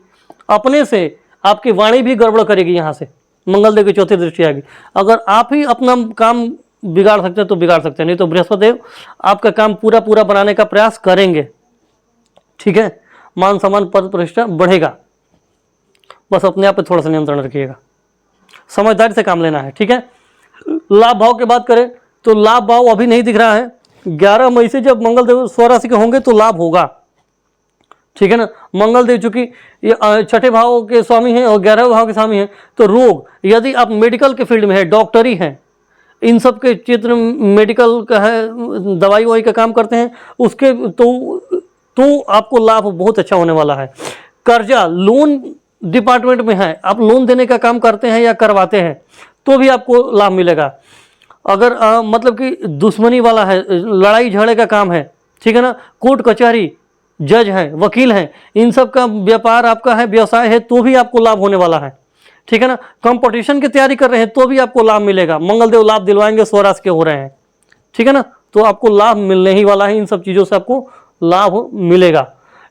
अपने से, आपकी वाणी भी गड़बड़ करेगी। यहाँ से मंगलदेव की चौथी दृष्टि आएगी। अगर आप ही अपना काम बिगाड़ सकते हैं तो बिगाड़ सकते हैं, नहीं तो बृहस्पति देव आपका काम पूरा पूरा बनाने का प्रयास करेंगे। ठीक है, मान सम्मान पद प्रतिष्ठा बढ़ेगा, बस अपने आप पे थोड़ा सा नियंत्रण रखिएगा, समझदारी से काम लेना है। ठीक है, लाभ भाव की बात करें तो लाभ भाव अभी नहीं दिख रहा है। 11 मई से जब मंगलदेव स्वराशि के होंगे तो लाभ होगा। ठीक है ना, मंगलदेव चूंकि ये छठे भाव के स्वामी हैं और 11वें भाव के स्वामी हैं, तो रोग, यदि आप मेडिकल के फील्ड में है, डॉक्टरी है, इन सब के क्षेत्र मेडिकल का है, दवाई ववाई का काम करते हैं, उसके तो आपको लाभ बहुत अच्छा होने वाला है। कर्जा, लोन डिपार्टमेंट में है, आप लोन देने का काम करते हैं या करवाते हैं तो भी आपको लाभ मिलेगा। अगर मतलब कि दुश्मनी वाला है, लड़ाई झगड़े का काम है, ठीक है ना, कोर्ट कचहरी, जज है, वकील हैं, इन सब का व्यापार आपका है, व्यवसाय है, तो भी आपको लाभ होने वाला है। ठीक है ना, कंपटीशन की तैयारी कर रहे हैं तो भी आपको लाभ मिलेगा, मंगलदेव लाभ दिलवाएंगे, स्वराज के हो रहे हैं। ठीक है ना, तो आपको लाभ मिलने ही वाला है, इन सब चीज़ों से आपको लाभ मिलेगा।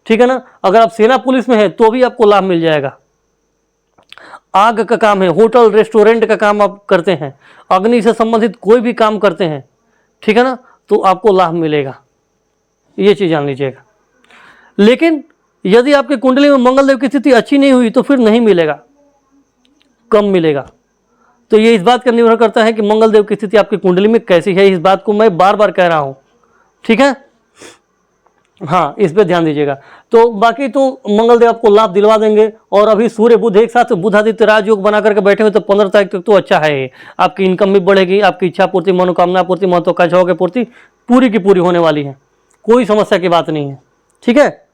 ठीक है ना, अगर आप सेना पुलिस में है तो भी आपको लाभ मिल जाएगा। आग का काम है, होटल रेस्टोरेंट का काम आप करते हैं, अग्नि से संबंधित कोई भी काम करते हैं, ठीक है ना, तो आपको लाभ मिलेगा, ये चीज़ जान लीजिएगा। लेकिन यदि आपकी कुंडली में मंगल देव की स्थिति अच्छी नहीं हुई तो फिर नहीं मिलेगा, कम मिलेगा। तो ये इस बात पर निर्भर करता है कि मंगल देव की स्थिति आपकी कुंडली में कैसी है। इस बात को मैं बार बार कह रहा हूँ, ठीक है, हाँ, इस पे ध्यान दीजिएगा। तो बाकी तो मंगल देव आपको लाभ दिलवा देंगे। और अभी सूर्य बुध एक साथ बुध आदित्य राज योग बना करके बैठे हुए, तो 15 तारीख तक तो अच्छा है। आपकी इनकम भी बढ़ेगी, आपकी इच्छा पूर्ति, मनोकामना पूर्ति, महत्वाकांक्षाओं की पूर्ति पूरी की पूरी होने वाली है, कोई समस्या की बात नहीं है, ठीक है।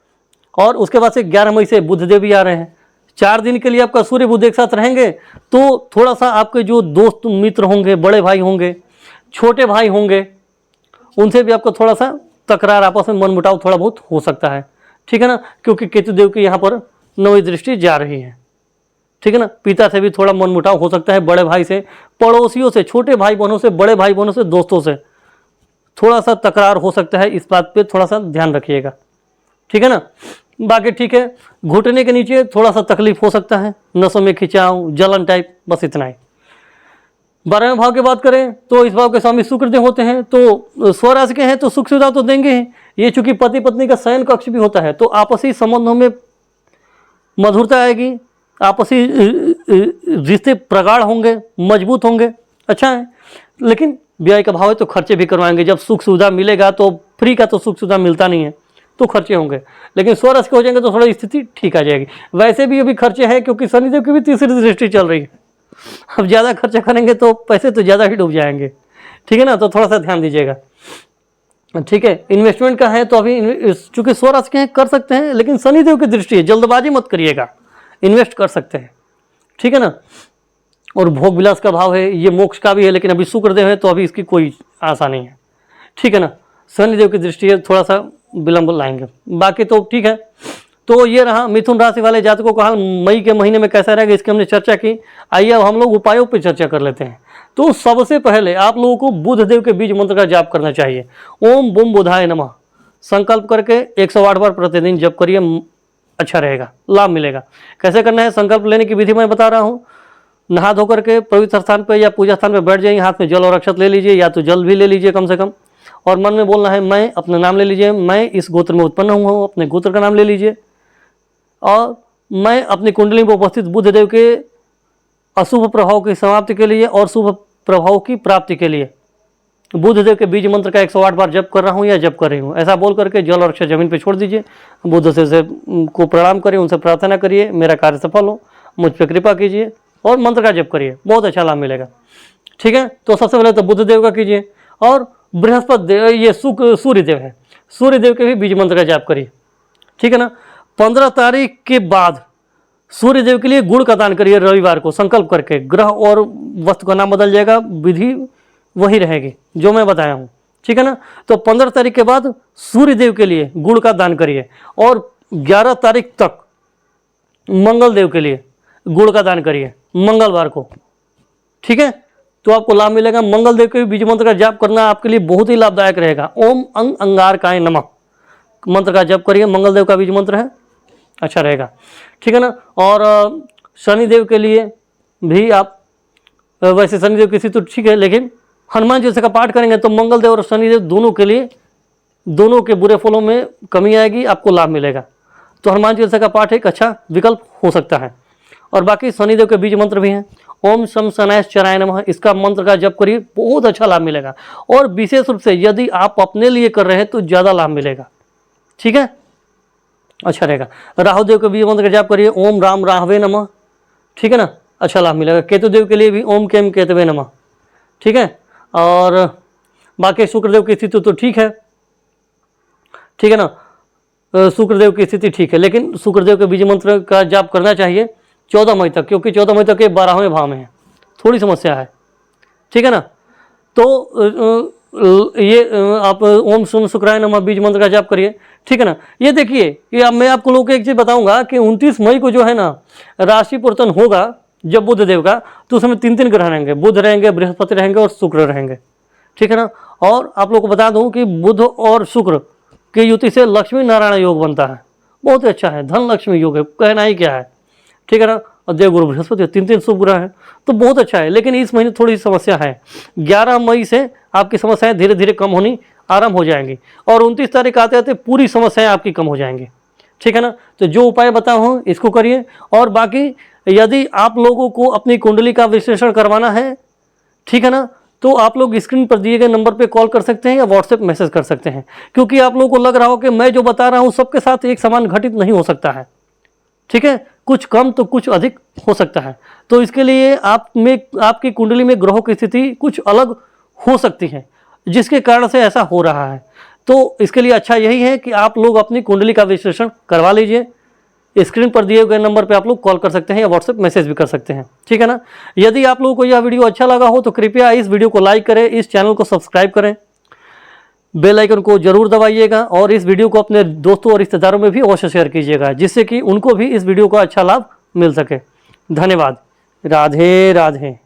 और उसके बाद से 11 मई से बुधदेव भी आ रहे हैं। 4 दिन के लिए आपका सूर्य बुध एक साथ रहेंगे, तो थोड़ा सा आपके जो दोस्त मित्र होंगे, बड़े भाई होंगे, छोटे भाई होंगे, उनसे भी आपको थोड़ा सा तकरार, आपस में मनमुटाव थोड़ा बहुत हो सकता है, ठीक है ना, क्योंकि केतुदेव की यहाँ पर 9वीं दृष्टि जा रही है, ठीक है ना। पिता से भी थोड़ा मनमुटाव हो सकता है, बड़े भाई से, पड़ोसियों से, छोटे भाई बहनों से, बड़े भाई बहनों से, दोस्तों से थोड़ा सा तकरार हो सकता है। इस बात पे थोड़ा सा ध्यान रखिएगा, ठीक है ना। बाकी ठीक है, घुटने के नीचे थोड़ा सा तकलीफ हो सकता है, नसों में खिंचाव, जलन टाइप, बस इतना ही। 12वें भाव की बात करें तो इस भाव के स्वामी शुक्रदेव होते हैं, तो स्वराशि के हैं तो सुख सुविधा तो देंगे ही। ये चूंकि पति पत्नी का शयन कक्ष भी होता है, तो आपसी संबंधों में मधुरता आएगी, आपसी रिश्ते प्रगाढ़ होंगे, मजबूत होंगे, अच्छा है। लेकिन व्यय का भाव है तो खर्चे भी करवाएंगे। जब सुख सुविधा मिलेगा तो फ्री का तो सुख सुविधा मिलता नहीं है, तो खर्चे होंगे। लेकिन स्वराशि के हो जाएंगे तो थोड़ा स्थिति ठीक आ जाएगी। वैसे भी अभी खर्चे हैं, क्योंकि शनिदेव की भी तीसरी दृष्टि चल रही है। अब ज़्यादा खर्चा करेंगे तो पैसे तो ज़्यादा ही डूब जाएंगे, ठीक है ना, तो थोड़ा सा ध्यान दीजिएगा, ठीक है। इन्वेस्टमेंट का है तो अभी चूंकि स्वराशि के हैं कर सकते हैं, लेकिन शनिदेव की दृष्टि है, जल्दबाजी मत करिएगा, इन्वेस्ट कर सकते हैं, ठीक है ना। और भोग विलास का भाव है, ये मोक्ष का भी है, लेकिन अभी शुक्रदेव है तो अभी इसकी कोई आशा नहीं है, ठीक है ना। शनिदेव की दृष्टि है, थोड़ा सा विलंब लाएंगे, बाकी तो ठीक है। तो ये रहा मिथुन राशि वाले जातकों का हाल मई के महीने में कैसा रहेगा, इसकी हमने चर्चा की। आइए अब हम लोग उपायों पर चर्चा कर लेते हैं। तो सबसे पहले आप लोगों को बुधदेव के बीज मंत्र का जाप करना चाहिए। ओम बुम बुधाय नमः संकल्प करके 108 बार प्रतिदिन जप करिए, अच्छा रहेगा, लाभ मिलेगा। कैसे करना है, संकल्प लेने की विधि मैं बता रहा हूँ। नहा धो करके पवित्र स्थान पर या पूजा स्थान पर बैठ जाइए, हाथ में जल और अक्षत ले लीजिए, या तो जल भी ले लीजिए कम से कम, और मन में बोलना है मैं, अपना नाम ले लीजिए, मैं इस गोत्र में उत्पन्न हुआ हूँ, अपने गोत्र का नाम ले लीजिए, और मैं अपनी कुंडली में उपस्थित बुधदेव के अशुभ प्रभाव की समाप्ति के लिए और शुभ प्रभाव की प्राप्ति के लिए बुधदेव के बीज मंत्र का 108 बार जप कर रहा हूँ या जप कर रही हूँ, ऐसा बोल करके जल और अक्षर जमीन पे छोड़ दीजिए। बुध से को प्रणाम करिए, उनसे प्रार्थना करिए मेरा कार्य सफल हो, मुझ पर कृपा कीजिए, और मंत्र का जप करिए, बहुत अच्छा लाभ मिलेगा, ठीक है। तो सबसे पहले तो बुधदेव का कीजिए, और बृहस्पति देव, ये सूर्यदेव है, सूर्यदेव के भी बीज मंत्र का जाप करिए, ठीक है ना। 15 तारीख के बाद सूर्यदेव के लिए गुड़ का दान करिए रविवार को, संकल्प करके। ग्रह और वस्तु का नाम बदल जाएगा, विधि वही रहेगी जो मैं बताया हूँ, ठीक है ना। तो 15 तारीख के बाद सूर्यदेव के लिए गुड़ का दान करिए, और 11 तारीख तक मंगल देव के लिए गुड़ का दान करिए मंगलवार को, ठीक है। तो आपको लाभ मिलेगा। मंगल देव के बीज मंत्र का जाप करना आपके लिए बहुत ही लाभदायक रहेगा। ओम अंग अंगारकाय नमः मंत्र का जप करिए, मंगल देव का बीज मंत्र है, अच्छा रहेगा, ठीक है ना। और शनिदेव के लिए भी आप, वैसे शनिदेव की स्थिति तो ठीक है, लेकिन हनुमान चालीसा का पाठ करेंगे तो मंगल देव और शनिदेव दोनों के लिए, दोनों के बुरे फलों में कमी आएगी, आपको लाभ मिलेगा। तो हनुमान चालीसा का पाठ एक अच्छा विकल्प हो सकता है। और बाकी शनिदेव के बीज मंत्र भी हैं। ओम शम शनैश्चराय नमः, इसका मंत्र का जप करिए, बहुत अच्छा लाभ मिलेगा। और विशेष रूप से यदि आप अपने लिए कर रहे हैं तो ज़्यादा लाभ मिलेगा, ठीक है, अच्छा रहेगा। राहुदेव के बीज मंत्र का जाप करिए, ओम राम राहवे नमः, ठीक है ना, अच्छा लाभ मिलेगा। केतुदेव के लिए भी ओम केम केतवे नमः, ठीक है। और बाकी शुक्रदेव की स्थिति तो ठीक है, ठीक है ना, शुक्रदेव की स्थिति ठीक है, लेकिन शुक्रदेव के बीज मंत्र का जाप करना चाहिए 14 मई तक, क्योंकि 14 मई तक के 12वें भाव में है, थोड़ी समस्या है, ठीक है ना। तो ये आप ओम शुम शुक्राय नमः बीज मंत्र का जाप करिए, ठीक है ना। ये देखिए कि अब मैं आपको लोगों को एक चीज़ बताऊंगा कि 29 मई को जो है ना राशि परिवर्तन होगा जब बुध देव का, तो उसमें 3 ग्रह रहेंगे, बुध रहेंगे, बृहस्पति रहेंगे और शुक्र रहेंगे, ठीक है ना। और आप लोग को बता दूं कि बुध और शुक्र की युति से लक्ष्मी नारायण योग बनता है, बहुत अच्छा है, धन लक्ष्मी योग है, कहना ही क्या है, ठीक है ना। और देवगुरु बृहस्पति 3 शुभ ग्रह है, तो बहुत अच्छा है। लेकिन इस महीने थोड़ी समस्या है, 11 मई से आपकी समस्याएं धीरे धीरे कम होनी आरंभ हो जाएंगी और 29 तारीख आते आते पूरी समस्याएं आपकी कम हो जाएंगी, ठीक है ना। तो जो उपाय बताया हूँ इसको करिए। और बाकी यदि आप लोगों को अपनी कुंडली का विश्लेषण करवाना है, ठीक है ना, तो आप लोग स्क्रीन पर दिए गए नंबर पे कॉल कर सकते हैं या व्हाट्सएप मैसेज कर सकते हैं, क्योंकि आप लोगों को लग रहा हो कि मैं जो बता रहा हूँ सबके साथ एक समान घटित नहीं हो सकता है, ठीक है, कुछ कम तो कुछ अधिक हो सकता है। तो इसके लिए आपकी कुंडली में ग्रहों की स्थिति कुछ अलग हो सकती है, जिसके कारण से ऐसा हो रहा है। तो इसके लिए अच्छा यही है कि आप लोग अपनी कुंडली का विश्लेषण करवा लीजिए। स्क्रीन पर दिए गए नंबर पे आप लोग कॉल कर सकते हैं या व्हाट्सएप मैसेज भी कर सकते हैं, ठीक है ना। यदि आप लोगों को यह वीडियो अच्छा लगा हो तो कृपया इस वीडियो को लाइक करें, इस चैनल को सब्सक्राइब करें, बेल आइकन को जरूर दबाइएगा और इस वीडियो को अपने दोस्तों और रिश्तेदारों में भी अवश्य शेयर कीजिएगा, जिससे कि उनको भी इस वीडियो का अच्छा लाभ मिल सके। धन्यवाद। राधे राधे।